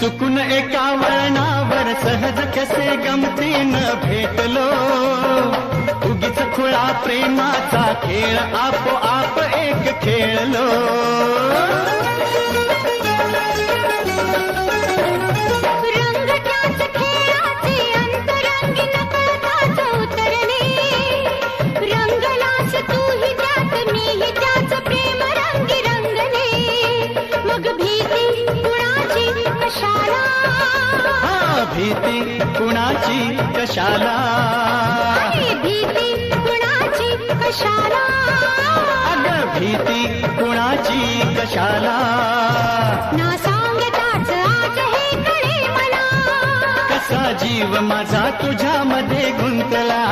चुकून एका वळणावर सहज कसे गमतीनं भेटलो, उगीच खुळा प्रेमाचा खेळ आपोआप एक खेळलो. भीती कुणाची कशाला, भीती कुणाची कशाला, अगं भीती कुणाची कशाला. ना सांगताच आज हे कळे मला, कसा जीव माझा तुझ्यामध्ये गुंतला.